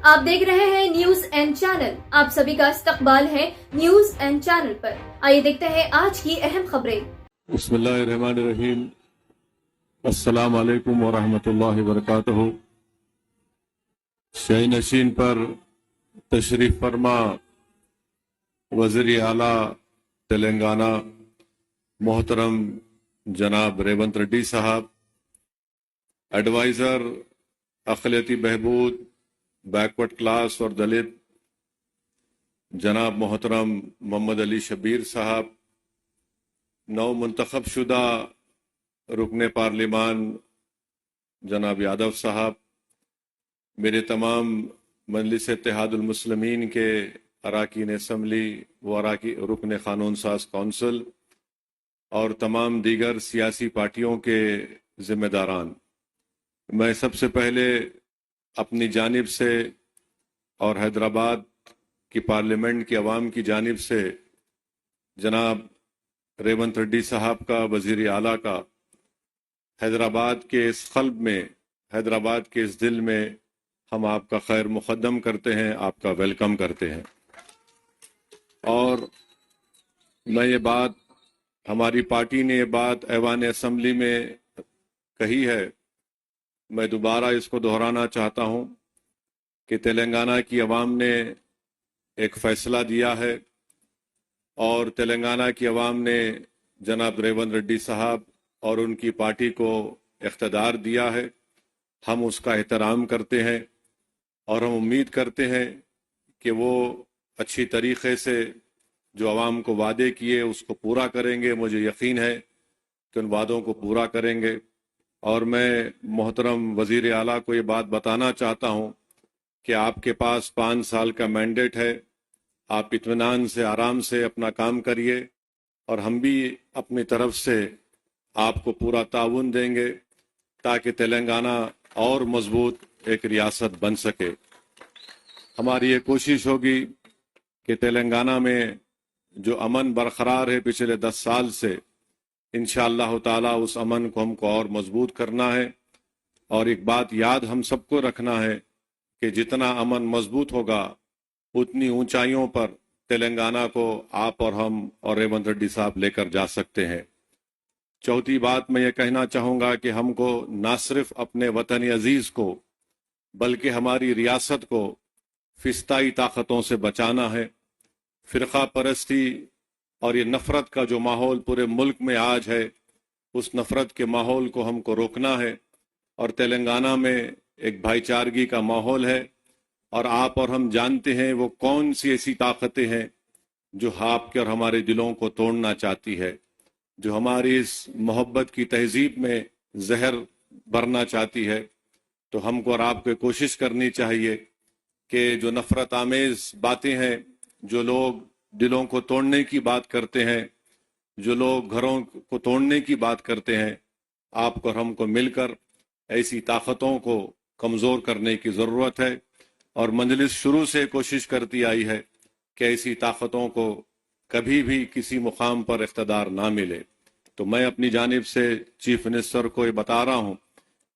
آپ دیکھ رہے ہیں نیوز این چینل. آپ سبھی کا استقبال ہے نیوز این چینل پر. آئیے دیکھتے ہیں آج کی اہم خبریں. بسم اللہ الرحمن الرحیم. السلام علیکم ورحمۃ اللہ وبرکاتہ. شاہی نشین پر تشریف فرما وزیر اعلیٰ تلنگانہ محترم جناب ریونت ریڈی صاحب، ایڈوائزر اقلیتی بہبود بیکورڈ کلاس اور دلت جناب محترم محمد علی شبیر صاحب، نو منتخب شدہ رکن پارلیمان جناب یادو صاحب، میرے تمام مجلس اتحاد المسلمین کے اراکین اسمبلی و رکن قانون ساز کونسل اور تمام دیگر سیاسی پارٹیوں کے ذمہ داران، میں سب سے پہلے اپنی جانب سے اور حیدرآباد کی پارلیمنٹ کی عوام کی جانب سے جناب ریونت ریڈی صاحب کا، وزیر اعلیٰ کا، حیدرآباد کے اس قلب میں، حیدرآباد کے اس دل میں ہم آپ کا خیر مقدم کرتے ہیں، آپ کا ویلکم کرتے ہیں. اور میں یہ بات، ہماری پارٹی نے یہ بات ایوان اسمبلی میں کہی ہے، میں دوبارہ اس کو دہرانا چاہتا ہوں کہ تلنگانہ کی عوام نے ایک فیصلہ دیا ہے اور تلنگانہ کی عوام نے جناب ریونت ریڈی صاحب اور ان کی پارٹی کو اقتدار دیا ہے. ہم اس کا احترام کرتے ہیں اور ہم امید کرتے ہیں کہ وہ اچھی طریقے سے جو عوام کو وعدے کیے اس کو پورا کریں گے. مجھے یقین ہے کہ ان وعدوں کو پورا کریں گے. اور میں محترم وزیر اعلیٰ کو یہ بات بتانا چاہتا ہوں کہ آپ کے پاس 5 سال کا مینڈیٹ ہے. آپ اطمینان سے، آرام سے اپنا کام کریے اور ہم بھی اپنی طرف سے آپ کو پورا تعاون دیں گے تاکہ تلنگانہ اور مضبوط ایک ریاست بن سکے. ہماری یہ کوشش ہوگی کہ تلنگانہ میں جو امن برقرار ہے پچھلے 10 سال سے، انشاءاللہ تعالیٰ اس امن کو ہم کو اور مضبوط کرنا ہے. اور ایک بات یاد ہم سب کو رکھنا ہے کہ جتنا امن مضبوط ہوگا اتنی اونچائیوں پر تلنگانہ کو آپ اور ہم اور ریونت ریڈی صاحب لے کر جا سکتے ہیں. چوتھی بات میں یہ کہنا چاہوں گا کہ ہم کو نہ صرف اپنے وطن عزیز کو بلکہ ہماری ریاست کو فسطائی طاقتوں سے بچانا ہے. فرقہ پرستی اور یہ نفرت کا جو ماحول پورے ملک میں آج ہے، اس نفرت کے ماحول کو ہم کو روکنا ہے. اور تلنگانہ میں ایک بھائی چارگی کا ماحول ہے اور آپ اور ہم جانتے ہیں وہ کون سی ایسی طاقتیں ہیں جو آپ کے اور ہمارے دلوں کو توڑنا چاہتی ہے، جو ہماری اس محبت کی تہذیب میں زہر بھرنا چاہتی ہے. تو ہم کو اور آپ کو کوشش کرنی چاہیے کہ جو نفرت آمیز باتیں ہیں، جو لوگ دلوں کو توڑنے کی بات کرتے ہیں، جو لوگ گھروں کو توڑنے کی بات کرتے ہیں، آپ کو اور ہم کو مل کر ایسی طاقتوں کو کمزور کرنے کی ضرورت ہے. اور مجلس شروع سے کوشش کرتی آئی ہے کہ ایسی طاقتوں کو کبھی بھی کسی مقام پر اقتدار نہ ملے. تو میں اپنی جانب سے چیف منسٹر کو یہ بتا رہا ہوں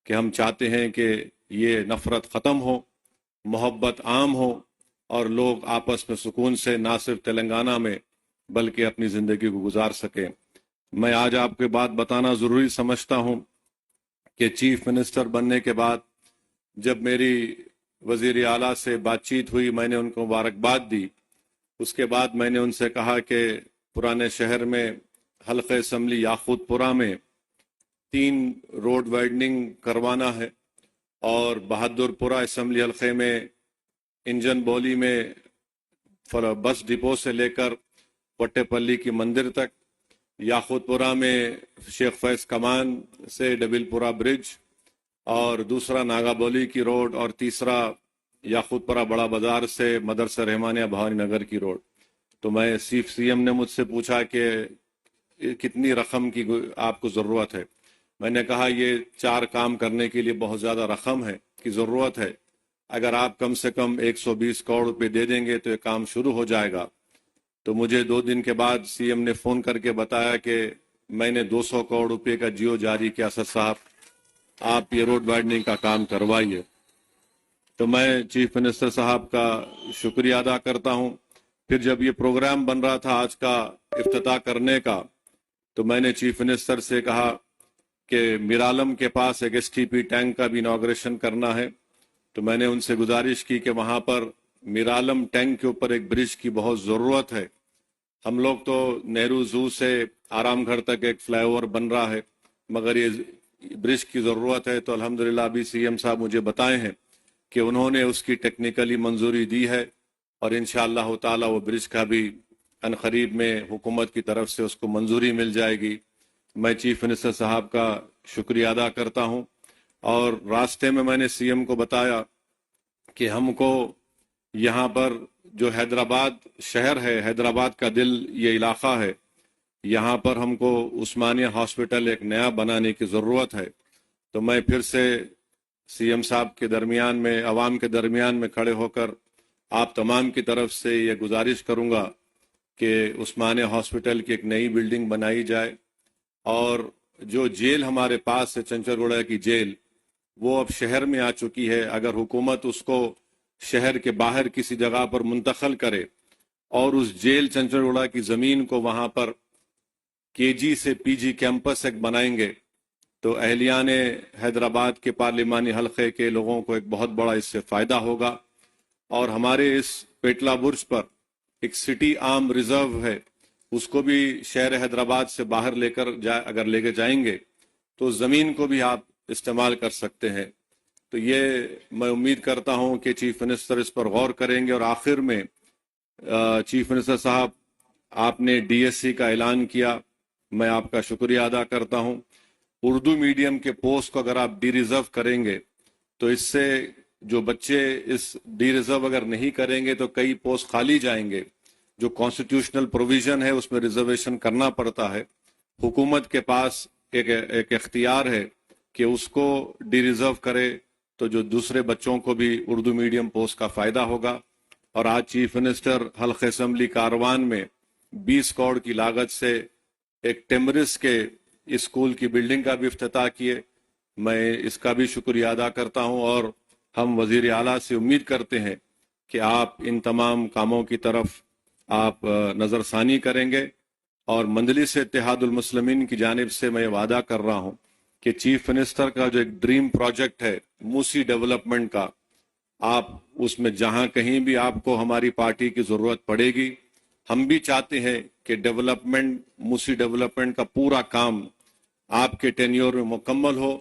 کہ ہم چاہتے ہیں کہ یہ نفرت ختم ہو، محبت عام ہو اور لوگ آپس میں سکون سے نہ صرف تلنگانہ میں بلکہ اپنی زندگی کو گزار سکیں. میں آج آپ کو بات بتانا ضروری سمجھتا ہوں کہ چیف منسٹر بننے کے بعد جب میری وزیر اعلیٰ سے بات چیت ہوئی، میں نے ان کو مبارکباد دی. اس کے بعد میں نے ان سے کہا کہ پرانے شہر میں حلقہ اسمبلی یاقوت پورہ میں 3 روڈ وائڈننگ کروانا ہے اور بہادر پورہ اسمبلی حلقے میں انجن بولی میں بس ڈپو سے لے کر وٹے پلی کی مندر تک، یاقوت پورہ میں شیخ فیض کمان سے ڈبل پورہ برج، اور دوسرا ناگا بولی کی روڈ، اور تیسرا یاقوت پورہ بڑا بازار سے مدرسہ رحمانیہ بھوانی نگر کی روڈ. تو میں سی ایم نے مجھ سے پوچھا کہ کتنی رقم کی آپ کو ضرورت ہے. میں نے کہا یہ 4 کام کرنے کے لیے بہت زیادہ رقم ہے کی ضرورت ہے. اگر آپ کم سے کم 120 کروڑ روپے دے دیں گے تو یہ کام شروع ہو جائے گا. تو مجھے 2 دن کے بعد سی ایم نے فون کر کے بتایا کہ میں نے 200 کروڑ روپے کا جیو جاری کیا. اسد صاحب آپ یہ روڈ وائڈننگ کا کام کروائیے. तो मैं चीफ मिनिस्टर साहब का शुक्रिया अदा करता हूं। फिर जब ये प्रोग्राम बन रहा था आज का इफ्तिताह करने का, तो मैंने चीफ मिनिस्टर से कहा कि मिरालम के पास एक एसटीपी टैंक का भी इनॉग्रेशन करना है। तो मैंने उनसे गुजारिश की कि वहां पर मिरालम टैंक के ऊपर एक ब्रिज की बहुत ज़रूरत है। हम लोग तो नेहरू जू से आराम घर तक एक फ्लाईओवर बन रहा है, मगर ये ब्रिज की ज़रूरत है। तो अल्हम्दुलिल्लाह अभी सीएम साहब मुझे बताए हैं कि उन्होंने उसकी टेक्निकली मंजूरी दी है और इंशाअल्लाह ताला वो ब्रिज का भी अनकरीब में हुकूमत की तरफ से उसको मंजूरी मिल जाएगी। मैं चीफ मिनिस्टर साहब का शुक्रिया अदा करता हूं। और रास्ते में मैंने सीएम को बताया कि हमको यहाँ पर जो हैदराबाद शहर है, हैदराबाद का दिल ये इलाका है, यहाँ पर हमको उस्मानिया हॉस्पिटल एक नया बनाने की ज़रूरत है। तो मैं फिर से सीएम साहब के दरमियान में, अवाम के दरमियान में खड़े होकर आप तमाम की तरफ से ये गुजारिश करूँगा कि उस्मानिया हॉस्पिटल की एक नई बिल्डिंग बनाई जाए। और जो जेल हमारे पास है, चंचलगुड़ा की जेल, वो अब शहर में आ चुकी है। अगर हुकूमत उसको शहर के बाहर किसी जगह पर मुंतकिल करे और उस जेल चंचलगुड़ा की ज़मीन को वहाँ पर केजी से पीजी कैंपस एक बनाएंगे, तो अहलियान हैदराबाद के पार्लिमानी हलके के लोगों को एक बहुत बड़ा इससे फ़ायदा होगा। और हमारे इस पेटला बुर्ज पर एक सिटी आर्म रिजर्व है, उसको भी शहर हैदराबाद से बाहर अगर लेके जाएंगे तो ज़मीन को भी आप इस्तेमाल कर सकते हैं। तो ये मैं उम्मीद करता हूं कि चीफ मिनिस्टर इस पर गौर करेंगे। और आखिर में चीफ मिनिस्टर साहब, आपने डीएससी का ऐलान किया, मैं आपका शुक्रिया अदा करता हूं। उर्दू मीडियम के पोस्ट को अगर आप डी रिजर्व करेंगे तो इससे जो बच्चे इस डी रिजर्व अगर नहीं करेंगे तो कई पोस्ट खाली जाएंगे। जो कॉन्स्टिट्यूशनल प्रोविजन है उसमें रिजर्वेशन करना पड़ता है। हुकूमत के पास एक इख्तियार है कि उसको डी रिजर्व करे, तो जो दूसरे बच्चों को भी उर्दू मीडियम पोस्ट का फ़ायदा होगा। और आज चीफ मिनिस्टर हल्के असम्बली कारवान में 20 करोड़ की लागत से एक टेमरिस के स्कूल की बिल्डिंग का भी इफ्तिताह किए। मैं इसका भी शुक्रिया अदा करता हूं। और हम वजीर आला से उम्मीद करते हैं कि आप इन तमाम कामों की तरफ आप नज़रसानी करेंगे। और मंजलिस इत्तेहादुल मुस्लिमीन की जानिब से मैं वादा कर रहा हूं कि चीफ मिनिस्टर का जो एक ड्रीम प्रोजेक्ट है मूसी डेवलपमेंट का, आप उसमें जहां कहीं भी आपको हमारी पार्टी की ज़रूरत पड़ेगी, हम भी चाहते हैं कि मूसी डेवलपमेंट का पूरा काम आपके टेन्योर में मुकम्मल हो,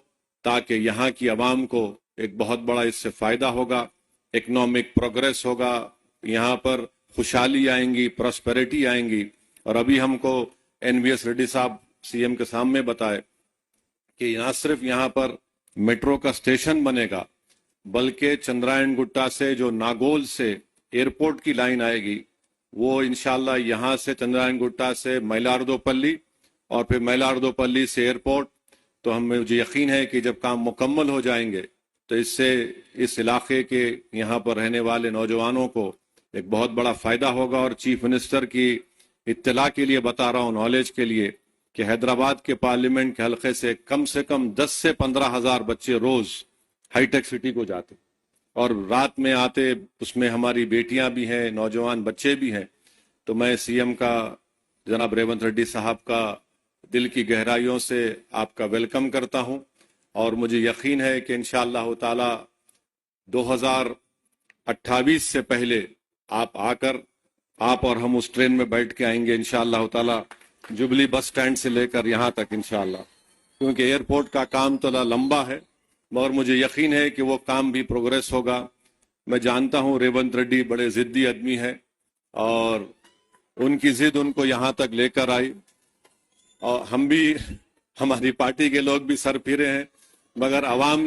ताकि यहाँ की आवाम को एक बहुत बड़ा इससे फ़ायदा होगा, इकोनॉमिक प्रोग्रेस होगा, यहाँ पर खुशहाली आएंगी, प्रॉस्पेरिटी आएंगी। और अभी हमको एनवीएस रेड्डी साहब सीएम के सामने बताए कि न सिर्फ यहाँ पर मेट्रो का स्टेशन बनेगा, बल्कि चंद्रायन गुट्टा से जो नागोल से एयरपोर्ट की लाइन आएगी, वो इंशाल्लाह यहाँ से चंद्रायन गुट्टा से मैलार्दोपल्ली और फिर मैलार्दोपल्ली से एयरपोर्ट। तो मुझे यकीन है कि जब काम मुकम्मल हो जाएंगे तो इससे इस इलाके के यहाँ पर रहने वाले नौजवानों को एक बहुत बड़ा फ़ायदा होगा। और चीफ मिनिस्टर की इत्तला के लिए बता रहा हूँ, नॉलेज के लिए, कि हैदराबाद के पार्लियामेंट के हलके से कम 10 से 15 हज़ार बच्चे रोज़ हाईटेक सिटी को जाते और रात में आते। उसमें हमारी बेटियां भी हैं, नौजवान बच्चे भी हैं। तो मैं सीएम का, जनाब रेवंत रेड्डी साहब का दिल की गहराइयों से आपका वेलकम करता हूं। और मुझे यकीन है कि इंशाअल्लाह ताला 2028 से पहले आप आकर, आप और हम उस ट्रेन में बैठ के आएंगे इंशाअल्लाह ताला, जुबली बस स्टैंड से लेकर यहाँ तक इंशाअल्लाह। क्योंकि एयरपोर्ट का काम तो लंबा है, मगर मुझे यकीन है कि वो काम भी प्रोग्रेस होगा। मैं जानता हूँ रेवंत रेड्डी बड़े जिद्दी आदमी है और उनकी जिद उनको यहाँ तक लेकर आई। और हम भी, हमारी पार्टी के लोग भी सर फिरे हैं, मगर अवाम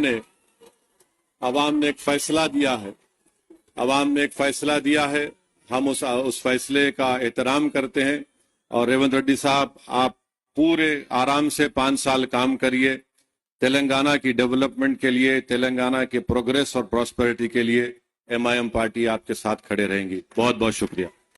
ने एक फैसला दिया है। अवाम ने एक फैसला दिया है, हम उस फैसले का एहतराम करते हैं। और रेवंत रेड्डी साहब, आप पूरे आराम से 5 साल काम करिए। तेलंगाना की डेवलपमेंट के लिए, तेलंगाना के प्रोग्रेस और प्रॉस्पेरिटी के लिए MIM पार्टी आपके साथ खड़े रहेंगी। बहुत बहुत शुक्रिया।